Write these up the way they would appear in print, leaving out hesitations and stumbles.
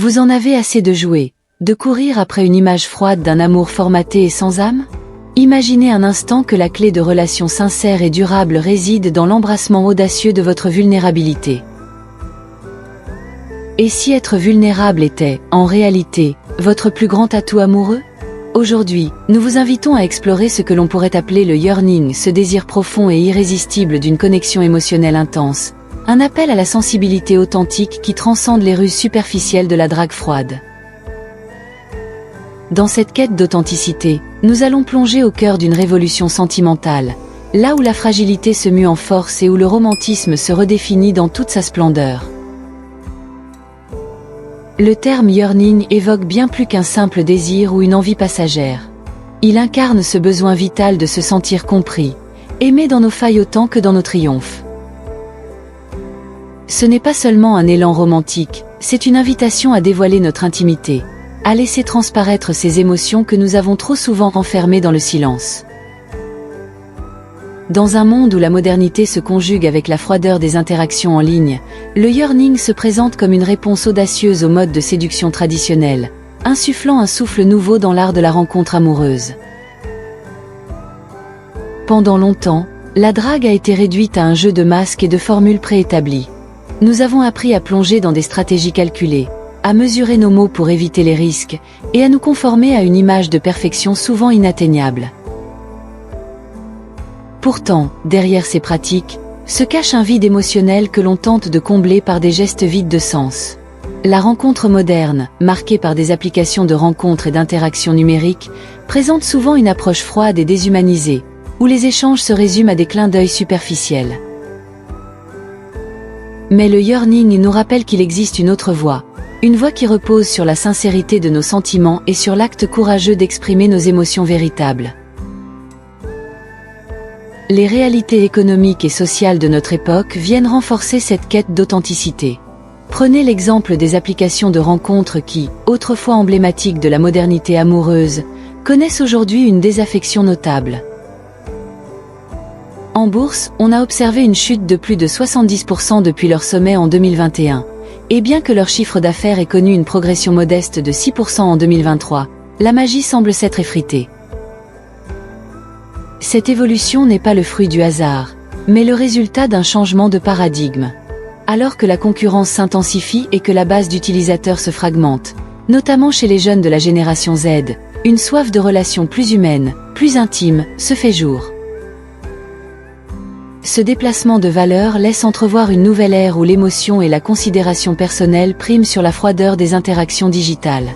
Vous en avez assez de jouer, de courir après une image froide d'un amour formaté et sans âme? Imaginez un instant que la clé de relations sincères et durables réside dans l'embrassement audacieux de votre vulnérabilité. Et si être vulnérable était, en réalité, votre plus grand atout amoureux? Aujourd'hui, nous vous invitons à explorer ce que l'on pourrait appeler le yearning, ce désir profond et irrésistible d'une connexion émotionnelle intense, un appel à la sensibilité authentique qui transcende les ruses superficielles de la drague froide. Dans cette quête d'authenticité, nous allons plonger au cœur d'une révolution sentimentale, là où la fragilité se mue en force et où le romantisme se redéfinit dans toute sa splendeur. Le terme yearning évoque bien plus qu'un simple désir ou une envie passagère. Il incarne ce besoin vital de se sentir compris, aimé dans nos failles autant que dans nos triomphes. Ce n'est pas seulement un élan romantique, c'est une invitation à dévoiler notre intimité, à laisser transparaître ces émotions que nous avons trop souvent enfermées dans le silence. Dans un monde où la modernité se conjugue avec la froideur des interactions en ligne, le yearning se présente comme une réponse audacieuse aux modes de séduction traditionnels, insufflant un souffle nouveau dans l'art de la rencontre amoureuse. Pendant longtemps, la drague a été réduite à un jeu de masques et de formules préétablies. Nous avons appris à plonger dans des stratégies calculées, à mesurer nos mots pour éviter les risques, et à nous conformer à une image de perfection souvent inatteignable. Pourtant, derrière ces pratiques, se cache un vide émotionnel que l'on tente de combler par des gestes vides de sens. La rencontre moderne, marquée par des applications de rencontres et d'interactions numériques, présente souvent une approche froide et déshumanisée, où les échanges se résument à des clins d'œil superficiels. Mais le yearning nous rappelle qu'il existe une autre voie, une voie qui repose sur la sincérité de nos sentiments et sur l'acte courageux d'exprimer nos émotions véritables. Les réalités économiques et sociales de notre époque viennent renforcer cette quête d'authenticité. Prenez l'exemple des applications de rencontres qui, autrefois emblématiques de la modernité amoureuse, connaissent aujourd'hui une désaffection notable. En bourse, on a observé une chute de plus de 70% depuis leur sommet en 2021. Et bien que leur chiffre d'affaires ait connu une progression modeste de 6% en 2023, la magie semble s'être effritée. Cette évolution n'est pas le fruit du hasard, mais le résultat d'un changement de paradigme. Alors que la concurrence s'intensifie et que la base d'utilisateurs se fragmente, notamment chez les jeunes de la génération Z, une soif de relations plus humaines, plus intimes, se fait jour. Ce déplacement de valeur laisse entrevoir une nouvelle ère où l'émotion et la considération personnelle priment sur la froideur des interactions digitales.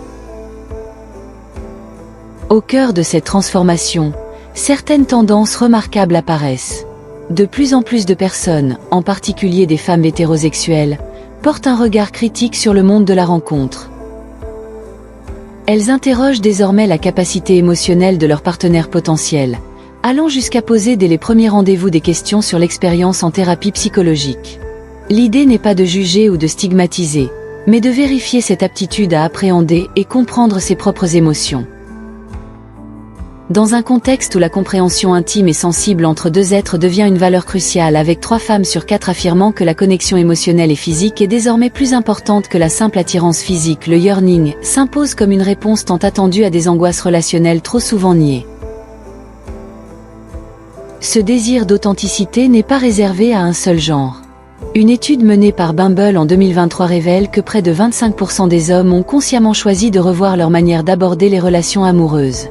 Au cœur de cette transformation, certaines tendances remarquables apparaissent. De plus en plus de personnes, en particulier des femmes hétérosexuelles, portent un regard critique sur le monde de la rencontre. Elles interrogent désormais la capacité émotionnelle de leur partenaire potentiel, allant jusqu'à poser dès les premiers rendez-vous des questions sur l'expérience en thérapie psychologique. L'idée n'est pas de juger ou de stigmatiser, mais de vérifier cette aptitude à appréhender et comprendre ses propres émotions. Dans un contexte où la compréhension intime et sensible entre deux êtres devient une valeur cruciale, avec 3 femmes sur 4 affirmant que la connexion émotionnelle et physique est désormais plus importante que la simple attirance physique, le yearning s'impose comme une réponse tant attendue à des angoisses relationnelles trop souvent niées. Ce désir d'authenticité n'est pas réservé à un seul genre. Une étude menée par Bumble en 2023 révèle que près de 25% des hommes ont consciemment choisi de revoir leur manière d'aborder les relations amoureuses.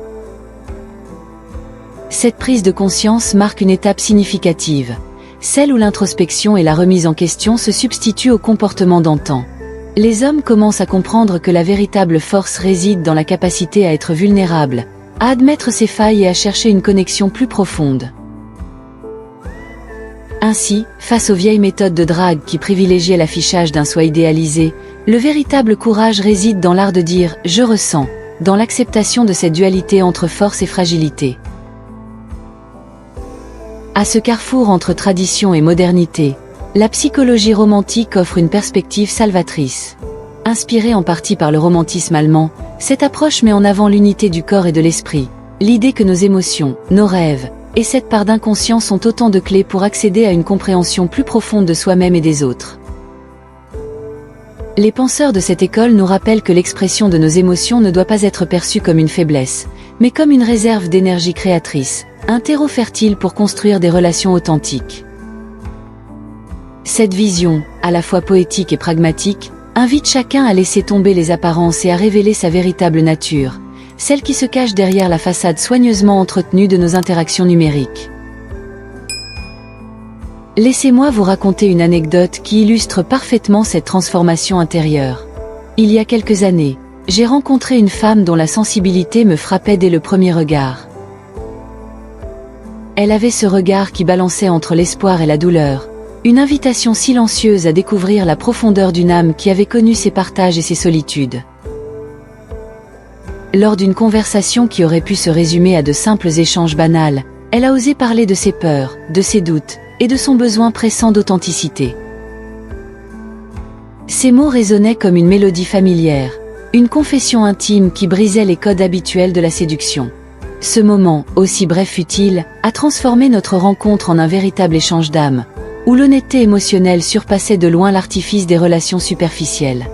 Cette prise de conscience marque une étape significative, celle où l'introspection et la remise en question se substituent au comportement d'antan. Les hommes commencent à comprendre que la véritable force réside dans la capacité à être vulnérable, à admettre ses failles et à chercher une connexion plus profonde. Ainsi, face aux vieilles méthodes de drague qui privilégiaient l'affichage d'un soi idéalisé, le véritable courage réside dans l'art de dire « je ressens », dans l'acceptation de cette dualité entre force et fragilité. À ce carrefour entre tradition et modernité, la psychologie romantique offre une perspective salvatrice. Inspirée en partie par le romantisme allemand, cette approche met en avant l'unité du corps et de l'esprit, l'idée que nos émotions, nos rêves, et cette part d'inconscient sont autant de clés pour accéder à une compréhension plus profonde de soi-même et des autres. Les penseurs de cette école nous rappellent que l'expression de nos émotions ne doit pas être perçue comme une faiblesse, mais comme une réserve d'énergie créatrice, un terreau fertile pour construire des relations authentiques. Cette vision, à la fois poétique et pragmatique, invite chacun à laisser tomber les apparences et à révéler sa véritable nature, celle qui se cache derrière la façade soigneusement entretenue de nos interactions numériques. Laissez-moi vous raconter une anecdote qui illustre parfaitement cette transformation intérieure. Il y a quelques années, j'ai rencontré une femme dont la sensibilité me frappait dès le premier regard. Elle avait ce regard qui balançait entre l'espoir et la douleur, une invitation silencieuse à découvrir la profondeur d'une âme qui avait connu ses partages et ses solitudes. Lors d'une conversation qui aurait pu se résumer à de simples échanges banals, elle a osé parler de ses peurs, de ses doutes, et de son besoin pressant d'authenticité. Ces mots résonnaient comme une mélodie familière, une confession intime qui brisait les codes habituels de la séduction. Ce moment, aussi bref fut-il, a transformé notre rencontre en un véritable échange d'âme, où l'honnêteté émotionnelle surpassait de loin l'artifice des relations superficielles.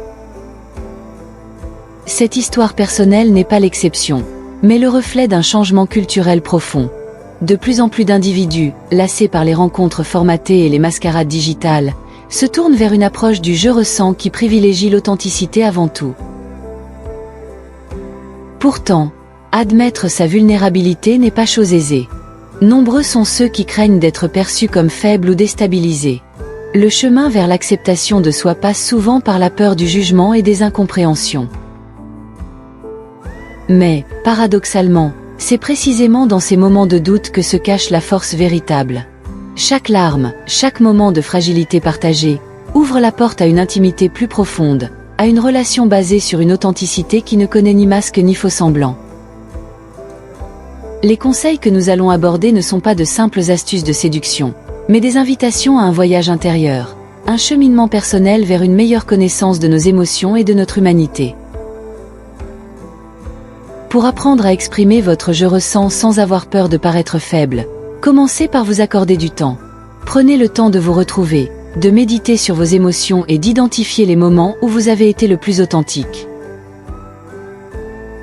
Cette histoire personnelle n'est pas l'exception, mais le reflet d'un changement culturel profond. De plus en plus d'individus, lassés par les rencontres formatées et les mascarades digitales, se tournent vers une approche du « je ressens » qui privilégie l'authenticité avant tout. Pourtant, admettre sa vulnérabilité n'est pas chose aisée. Nombreux sont ceux qui craignent d'être perçus comme faibles ou déstabilisés. Le chemin vers l'acceptation de soi passe souvent par la peur du jugement et des incompréhensions. Mais, paradoxalement, c'est précisément dans ces moments de doute que se cache la force véritable. Chaque larme, chaque moment de fragilité partagée, ouvre la porte à une intimité plus profonde, à une relation basée sur une authenticité qui ne connaît ni masque ni faux semblant. Les conseils que nous allons aborder ne sont pas de simples astuces de séduction, mais des invitations à un voyage intérieur, un cheminement personnel vers une meilleure connaissance de nos émotions et de notre humanité. Pour apprendre à exprimer votre « je ressens » sans avoir peur de paraître faible, commencez par vous accorder du temps. Prenez le temps de vous retrouver, de méditer sur vos émotions et d'identifier les moments où vous avez été le plus authentique.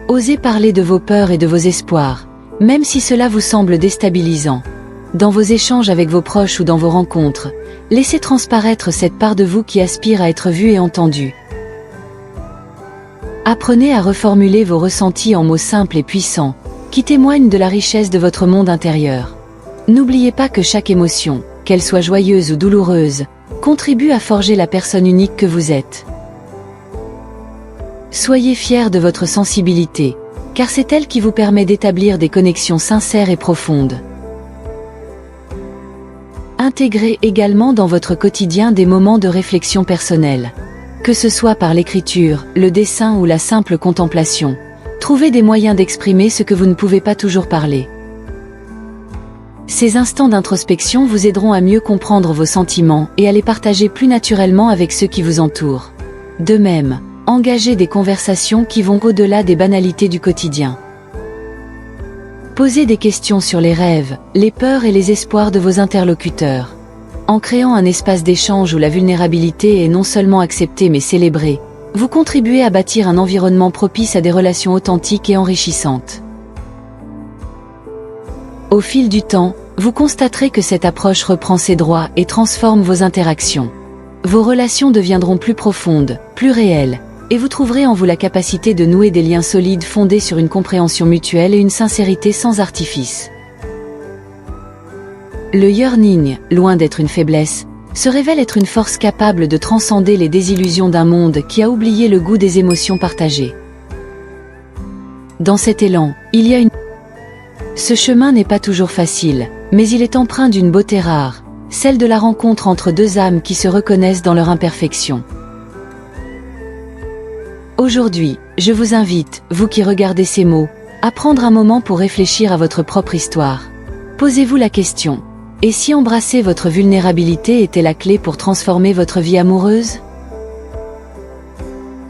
Osez parler de vos peurs et de vos espoirs, même si cela vous semble déstabilisant. Dans vos échanges avec vos proches ou dans vos rencontres, laissez transparaître cette part de vous qui aspire à être vue et entendue. Apprenez à reformuler vos ressentis en mots simples et puissants, qui témoignent de la richesse de votre monde intérieur. N'oubliez pas que chaque émotion, qu'elle soit joyeuse ou douloureuse, contribue à forger la personne unique que vous êtes. Soyez fiers de votre sensibilité, car c'est elle qui vous permet d'établir des connexions sincères et profondes. Intégrez également dans votre quotidien des moments de réflexion personnelle. Que ce soit par l'écriture, le dessin ou la simple contemplation, trouvez des moyens d'exprimer ce que vous ne pouvez pas toujours parler. Ces instants d'introspection vous aideront à mieux comprendre vos sentiments et à les partager plus naturellement avec ceux qui vous entourent. De même, engagez des conversations qui vont au-delà des banalités du quotidien. Posez des questions sur les rêves, les peurs et les espoirs de vos interlocuteurs. En créant un espace d'échange où la vulnérabilité est non seulement acceptée mais célébrée, vous contribuez à bâtir un environnement propice à des relations authentiques et enrichissantes. Au fil du temps, vous constaterez que cette approche reprend ses droits et transforme vos interactions. Vos relations deviendront plus profondes, plus réelles, et vous trouverez en vous la capacité de nouer des liens solides fondés sur une compréhension mutuelle et une sincérité sans artifice. Le yearning, loin d'être une faiblesse, se révèle être une force capable de transcender les désillusions d'un monde qui a oublié le goût des émotions partagées. Dans cet élan, il y a une... Ce chemin n'est pas toujours facile, mais il est empreint d'une beauté rare, celle de la rencontre entre deux âmes qui se reconnaissent dans leur imperfection. Aujourd'hui, je vous invite, vous qui regardez ces mots, à prendre un moment pour réfléchir à votre propre histoire. Posez-vous la question, et si embrasser votre vulnérabilité était la clé pour transformer votre vie amoureuse?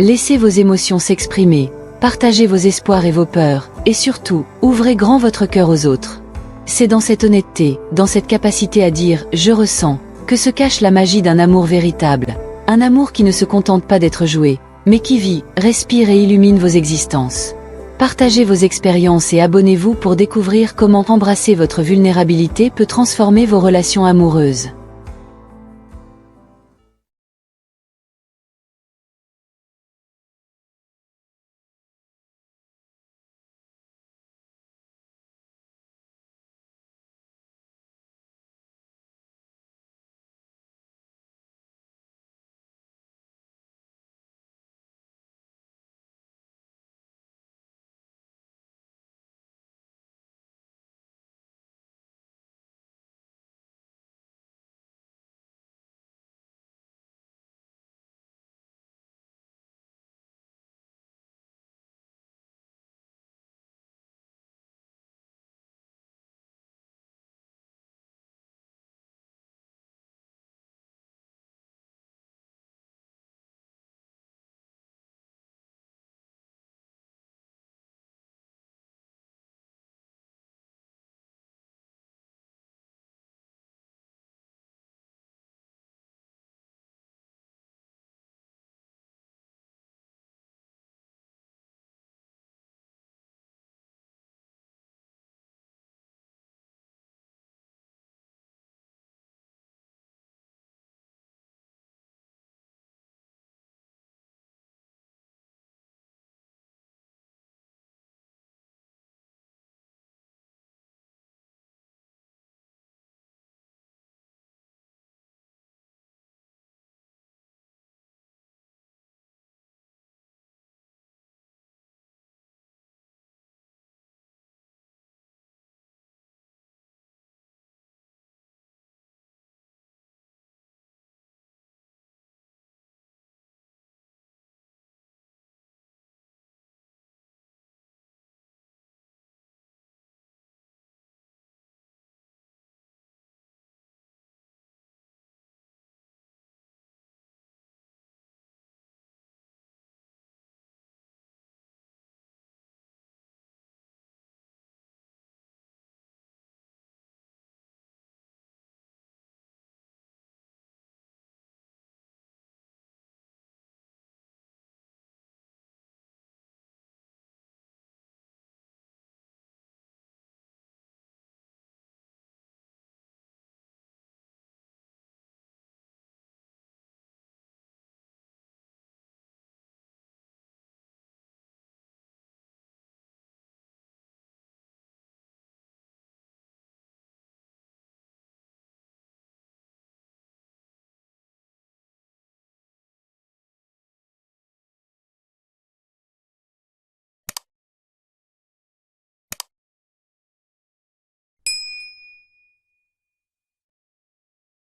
Laissez vos émotions s'exprimer, partagez vos espoirs et vos peurs, et surtout, ouvrez grand votre cœur aux autres. C'est dans cette honnêteté, dans cette capacité à dire « je ressens », que se cache la magie d'un amour véritable, Un amour qui ne se contente pas d'être joué, mais qui vit, respire et illumine vos existences. Partagez vos expériences et abonnez-vous pour découvrir comment embrasser votre vulnérabilité peut transformer vos relations amoureuses.